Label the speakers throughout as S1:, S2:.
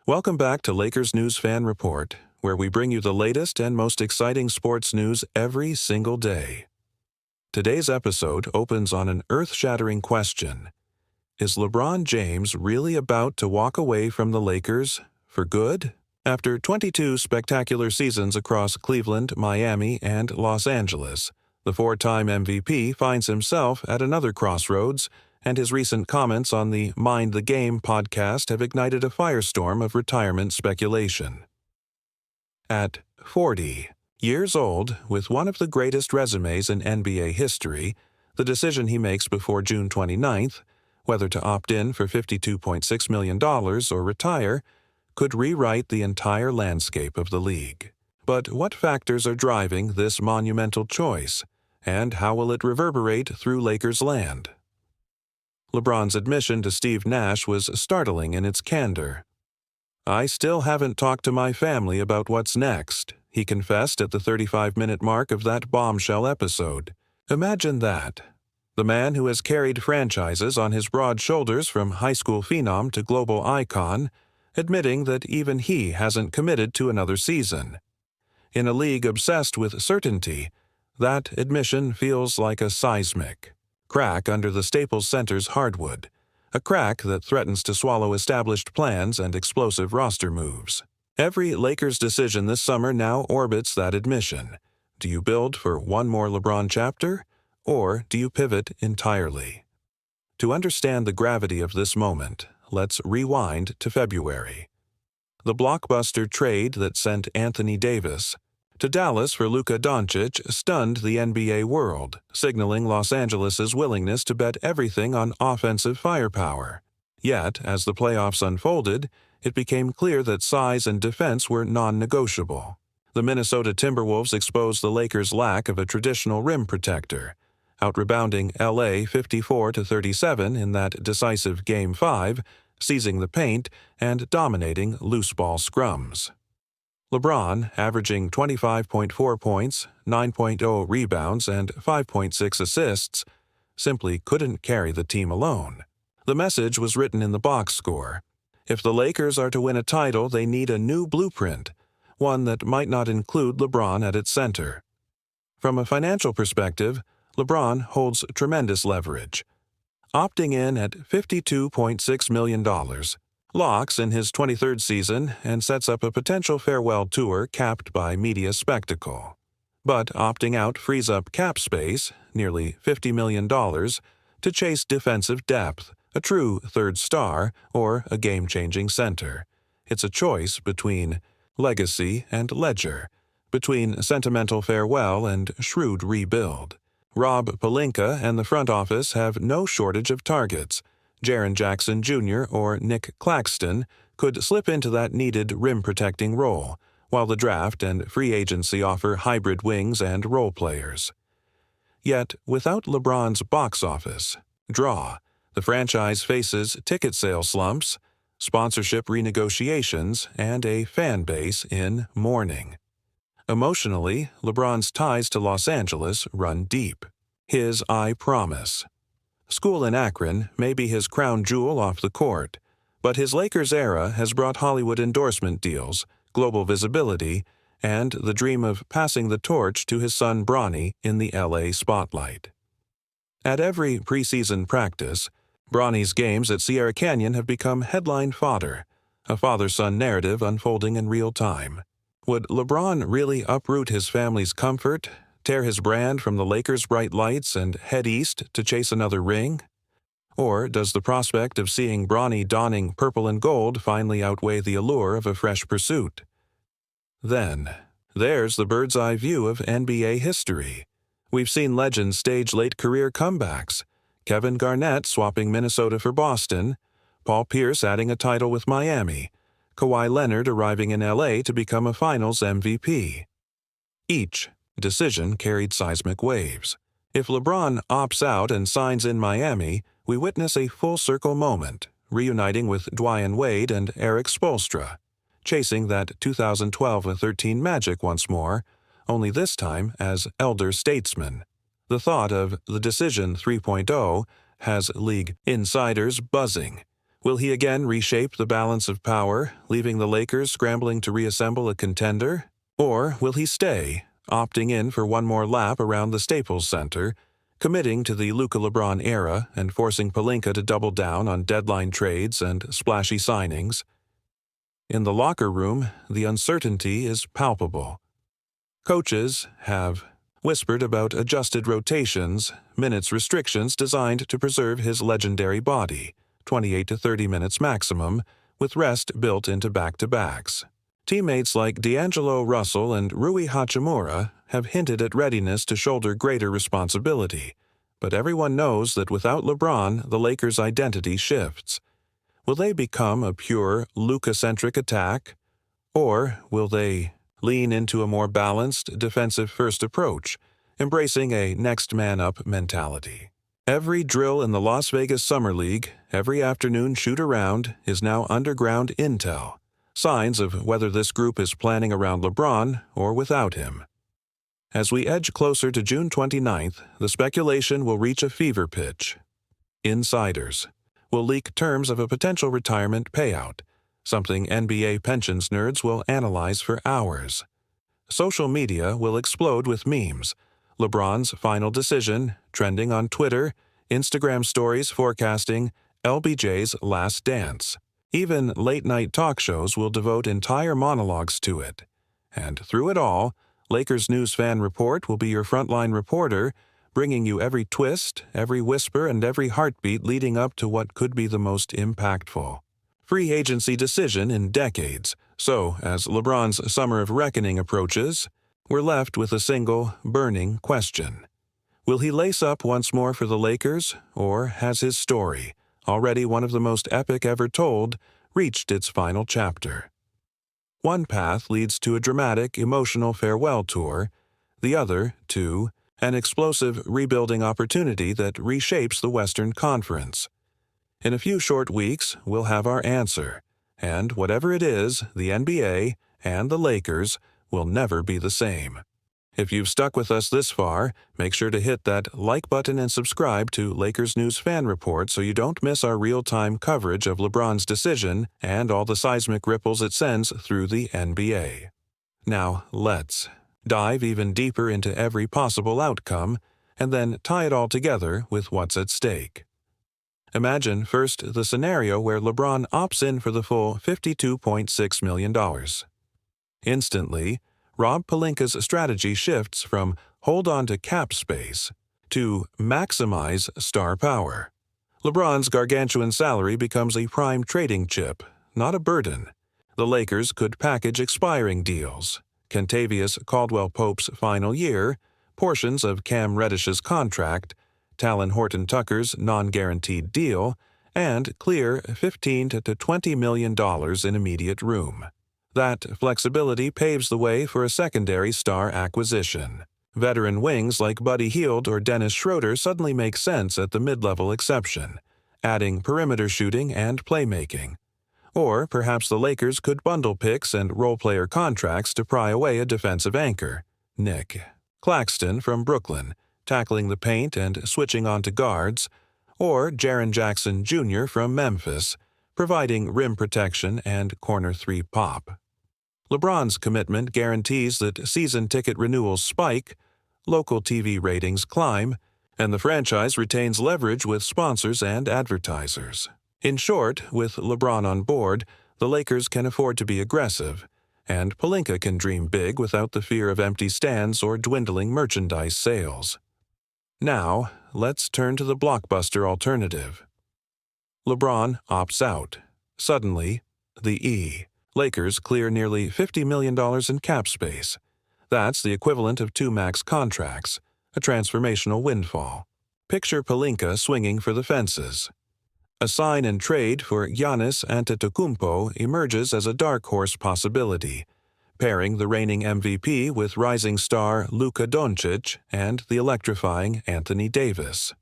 S1: Welcome back to Lakers News Fan Report, where we bring you the latest and most exciting sports news every single day. Today's episode opens on an earth-shattering question. Is LeBron James really about to walk away from the Lakers for good? After 22 spectacular seasons across Cleveland, Miami, and Los Angeles, the four-time MVP finds himself at another crossroads, and his recent comments on the Mind the Game podcast have ignited a firestorm of retirement speculation. At 40 years old, with one of the greatest resumes in NBA history, the decision he makes before June 29th, whether to opt in for $52.6 million or retire, could rewrite the entire landscape of the league. But what factors are driving this monumental choice, and how will it reverberate through Lakers land? LeBron's admission to Steve Nash was startling in its candor. "I still haven't talked to my family about what's next," he confessed at the 35-minute mark of that bombshell episode. Imagine that. The man who has carried franchises on his broad shoulders from high school phenom to global icon, admitting that even he hasn't committed to another season. In a league obsessed with certainty, that admission feels like a seismic crack under the Staples Center's hardwood, a crack that threatens to swallow established plans and explosive roster moves. Every Lakers decision this summer now orbits that admission. Do you build for one more LeBron chapter, or do you pivot entirely? To understand the gravity of this moment, let's rewind to February. The blockbuster trade that sent Anthony Davis to Dallas for Luka Doncic stunned the NBA world, signaling Los Angeles' willingness to bet everything on offensive firepower. Yet, as the playoffs unfolded, it became clear that size and defense were non-negotiable. The Minnesota Timberwolves exposed the Lakers' lack of a traditional rim protector, out-rebounding LA 54-37 in that decisive Game 5, seizing the paint and dominating loose ball scrums. LeBron, averaging 25.4 points, 9.0 rebounds, and 5.6 assists, simply couldn't carry the team alone. The message was written in the box score. If the Lakers are to win a title, they need a new blueprint, one that might not include LeBron at its center. From a financial perspective, LeBron holds tremendous leverage. Opting in at $52.6 million, locks in his 23rd season and sets up a potential farewell tour capped by media spectacle. But opting out frees up cap space, nearly $50 million, to chase defensive depth, a true third star, or a game-changing center. It's a choice between legacy and ledger, between sentimental farewell and shrewd rebuild. Rob Pelinka and the front office have no shortage of targets. Jaren Jackson Jr. or Nick Claxton could slip into that needed rim-protecting role, while the draft and free agency offer hybrid wings and role players. Yet, without LeBron's box office draw, the franchise faces ticket sale slumps, sponsorship renegotiations, and a fan base in mourning. Emotionally, LeBron's ties to Los Angeles run deep. His I Promise school in Akron may be his crown jewel off the court, but his Lakers era has brought Hollywood endorsement deals, global visibility, and the dream of passing the torch to his son Bronny in the LA spotlight. At every preseason practice, Bronny's games at Sierra Canyon have become headline fodder, a father-son narrative unfolding in real time. Would LeBron really uproot his family's comfort, tear his brand from the Lakers' bright lights, and head east to chase another ring? Or does the prospect of seeing Bronny donning purple and gold finally outweigh the allure of a fresh pursuit? Then, there's the bird's-eye view of NBA history. We've seen legends stage late career comebacks, Kevin Garnett swapping Minnesota for Boston, Paul Pierce adding a title with Miami, Kawhi Leonard arriving in LA to become a Finals MVP. Each decision carried seismic waves. If LeBron opts out and signs in Miami, we witness a full-circle moment, reuniting with Dwayne Wade and Eric Spoelstra, chasing that 2012-13 magic once more, only this time as elder statesmen. The thought of the decision 3.0 has league insiders buzzing. Will he again reshape the balance of power, leaving the Lakers scrambling to reassemble a contender? Or will he stay, opting in for one more lap around the Staples Center, committing to the Luka LeBron era and forcing Pelinka to double down on deadline trades and splashy signings? In the locker room, the uncertainty is palpable. Coaches have whispered about adjusted rotations, minutes restrictions designed to preserve his legendary body, 28 to 30 minutes maximum, with rest built into back-to-backs. Teammates like D'Angelo Russell and Rui Hachimura have hinted at readiness to shoulder greater responsibility, but everyone knows that without LeBron, the Lakers' identity shifts. Will they become a pure Luka-centric attack, or will they lean into a more balanced, defensive-first approach, embracing a next-man-up mentality? Every drill in the Las Vegas Summer League, every afternoon shoot-around, is now underground intel, signs of whether this group is planning around LeBron or without him. As we edge closer to June 29th, the speculation will reach a fever pitch. Insiders will leak terms of a potential retirement payout, something NBA pensions nerds will analyze for hours. Social media will explode with memes. LeBron's final decision, trending on Twitter, Instagram stories forecasting LBJ's last dance. Even late-night talk shows will devote entire monologues to it. And through it all, Lakers News Fan Report will be your frontline reporter, bringing you every twist, every whisper, and every heartbeat leading up to what could be the most impactful free agency decision in decades. So, as LeBron's summer of reckoning approaches, we're left with a single, burning question. Will he lace up once more for the Lakers, or has his story, already one of the most epic ever told, reached its final chapter? One path leads to a dramatic, emotional farewell tour, the other to an explosive rebuilding opportunity that reshapes the Western Conference. In a few short weeks, we'll have our answer, and whatever it is, the NBA and the Lakers will never be the same. If you've stuck with us this far, make sure to hit that like button and subscribe to Lakers News Fan Report so you don't miss our real-time coverage of LeBron's decision and all the seismic ripples it sends through the NBA. Now, let's dive even deeper into every possible outcome and then tie it all together with what's at stake. Imagine first the scenario where LeBron opts in for the full $52.6 million. Instantly, Rob Pelinka's strategy shifts from hold on to cap space to maximize star power. LeBron's gargantuan salary becomes a prime trading chip, not a burden. The Lakers could package expiring deals, Kentavious Caldwell-Pope's final year, portions of Cam Reddish's contract, Talon Horton-Tucker's non-guaranteed deal, and clear $15 to $20 million in immediate room. That flexibility paves the way for a secondary star acquisition. Veteran wings like Buddy Hield or Dennis Schroeder suddenly make sense at the mid-level exception, adding perimeter shooting and playmaking. Or perhaps the Lakers could bundle picks and role-player contracts to pry away a defensive anchor, Nick Claxton from Brooklyn, tackling the paint and switching onto guards, or Jaren Jackson Jr. from Memphis, providing rim protection and corner three pop. LeBron's commitment guarantees that season ticket renewals spike, local TV ratings climb, and the franchise retains leverage with sponsors and advertisers. In short, with LeBron on board, the Lakers can afford to be aggressive, and Pelinka can dream big without the fear of empty stands or dwindling merchandise sales. Now, let's turn to the blockbuster alternative. LeBron opts out. Suddenly, the Lakers clear nearly $50 million in cap space. That's the equivalent of 2 max contracts, a transformational windfall. Picture Pelinka swinging for the fences. A sign and trade for Giannis Antetokounmpo emerges as a dark horse possibility, pairing the reigning MVP with rising star Luka Doncic and the electrifying Anthony Davis.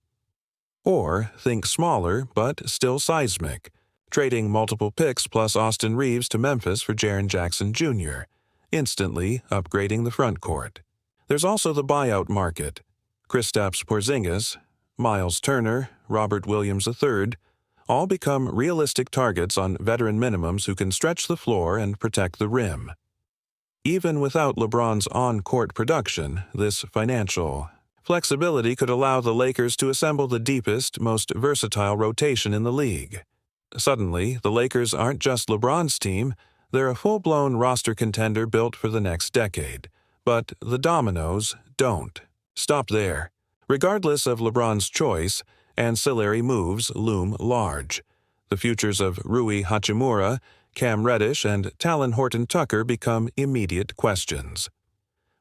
S1: Or think smaller but still seismic, trading multiple picks plus Austin Reeves to Memphis for Jaren Jackson Jr., instantly upgrading the front court. There's also the buyout market. Kristaps Porzingis, Miles Turner, Robert Williams III, all become realistic targets on veteran minimums who can stretch the floor and protect the rim. Even without LeBron's on-court production, this financial flexibility could allow the Lakers to assemble the deepest, most versatile rotation in the league. Suddenly, the Lakers aren't just LeBron's team, they're a full-blown roster contender built for the next decade. But the dominoes don't stop there. Regardless of LeBron's choice, ancillary moves loom large. The futures of Rui Hachimura, Cam Reddish, and Talen Horton-Tucker become immediate questions.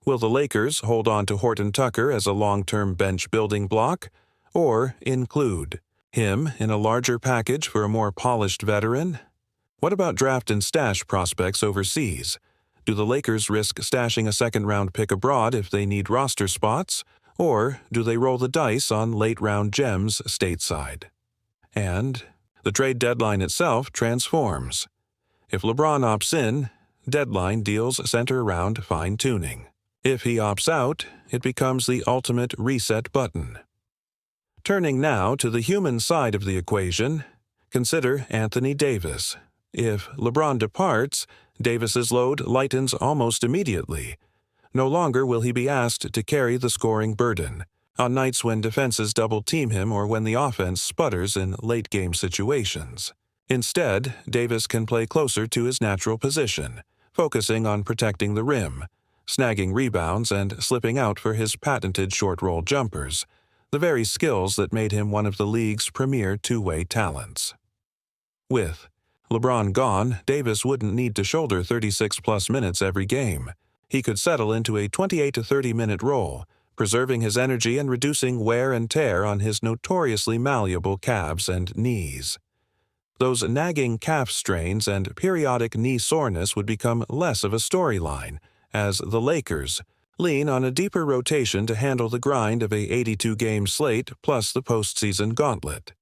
S1: Will the Lakers hold on to Horton-Tucker as a long-term bench-building block, or include him in a larger package for a more polished veteran? What about draft and stash prospects overseas? Do the Lakers risk stashing a second-round pick abroad if they need roster spots, or do they roll the dice on late-round gems stateside? And the trade deadline itself transforms. If LeBron opts in, deadline deals center around fine-tuning. If he opts out, it becomes the ultimate reset button. Turning now to the human side of the equation, consider Anthony Davis. If LeBron departs, Davis's load lightens almost immediately. No longer will he be asked to carry the scoring burden on nights when defenses double-team him or when the offense sputters in late-game situations. Instead, Davis can play closer to his natural position, focusing on protecting the rim, snagging rebounds, and slipping out for his patented short-roll jumpers, the very skills that made him one of the league's premier two-way talents. With LeBron gone, Davis wouldn't need to shoulder 36-plus minutes every game. He could settle into a 28 to 30-minute role, preserving his energy and reducing wear and tear on his notoriously malleable calves and knees. Those nagging calf strains and periodic knee soreness would become less of a storyline, as the Lakers lean on a deeper rotation to handle the grind of a 82-game slate plus the postseason gauntlet.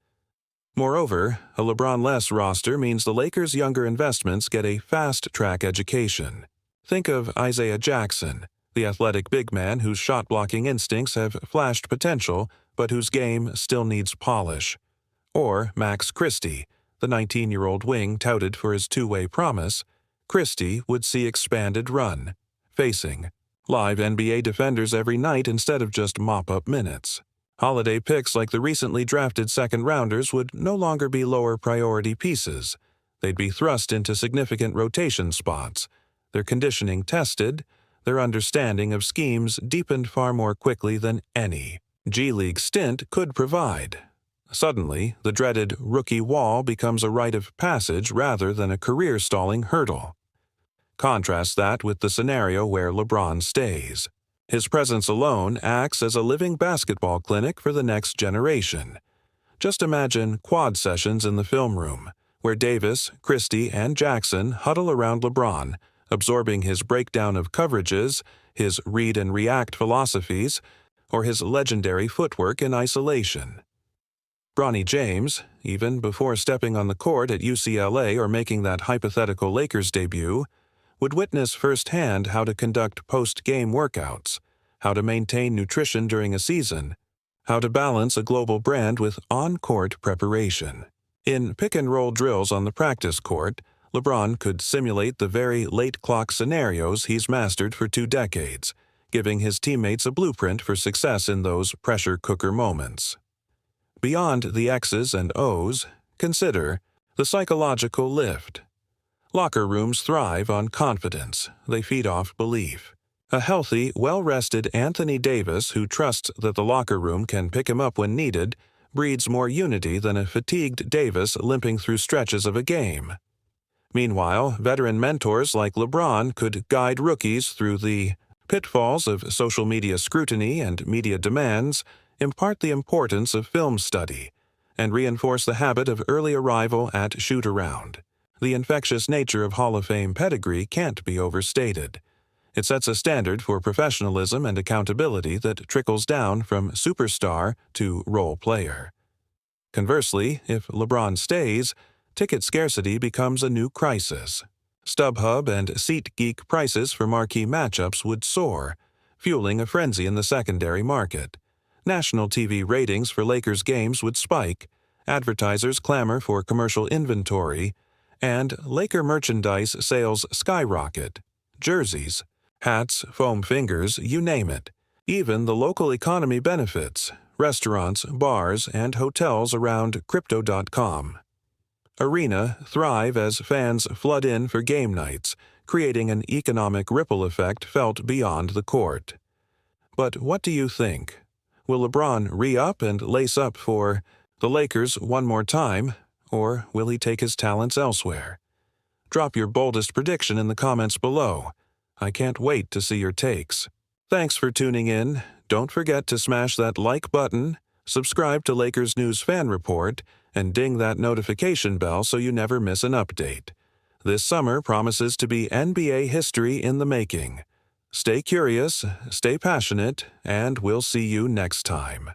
S1: Moreover, a LeBron-less roster means the Lakers' younger investments get a fast-track education. Think of Isaiah Jackson, the athletic big man whose shot-blocking instincts have flashed potential but whose game still needs polish. Or Max Christie, the 19-year-old wing touted for his two-way promise. Christie would see expanded run, facing live NBA defenders every night instead of just mop-up minutes. Holiday picks like the recently drafted second-rounders would no longer be lower-priority pieces. They'd be thrust into significant rotation spots, their conditioning tested, their understanding of schemes deepened far more quickly than any G-League stint could provide. Suddenly, the dreaded rookie wall becomes a rite of passage rather than a career-stalling hurdle. Contrast that with the scenario where LeBron stays. His presence alone acts as a living basketball clinic for the next generation. Just imagine quad sessions in the film room, where Davis, Christie, and Jackson huddle around LeBron, absorbing his breakdown of coverages, his read-and-react philosophies, or his legendary footwork in isolation. Bronny James, even before stepping on the court at UCLA or making that hypothetical Lakers debut, would witness firsthand how to conduct post-game workouts, how to maintain nutrition during a season, how to balance a global brand with on-court preparation. In pick-and-roll drills on the practice court, LeBron could simulate the very late-clock scenarios he's mastered for 2 decades, giving his teammates a blueprint for success in those pressure cooker moments. Beyond the X's and O's, consider the psychological lift. Locker rooms thrive on confidence. They feed off belief. A healthy, well-rested Anthony Davis who trusts that the locker room can pick him up when needed breeds more unity than a fatigued Davis limping through stretches of a game. Meanwhile, veteran mentors like LeBron could guide rookies through the pitfalls of social media scrutiny and media demands, impart the importance of film study, and reinforce the habit of early arrival at shoot-around. The infectious nature of Hall of Fame pedigree can't be overstated. It sets a standard for professionalism and accountability that trickles down from superstar to role player. Conversely, if LeBron stays, ticket scarcity becomes a new crisis. StubHub and SeatGeek prices for marquee matchups would soar, fueling a frenzy in the secondary market. National TV ratings for Lakers games would spike, Advertisers clamor for commercial inventory, and Laker merchandise sales skyrocket. Jerseys, hats, foam fingers, you name it. Even the local economy benefits: restaurants, bars, and hotels around Crypto.com. Arena thrive as fans flood in for game nights, creating an economic ripple effect felt beyond the court. But what do you think? Will LeBron re-up and lace up for the Lakers one more time, or will he take his talents elsewhere? Drop your boldest prediction in the comments below. I can't wait to see your takes. Thanks for tuning in. Don't forget to smash that like button, subscribe to Lakers News Fan Report, and ding that notification bell so you never miss an update. This summer promises to be NBA history in the making. Stay curious, stay passionate, and we'll see you next time.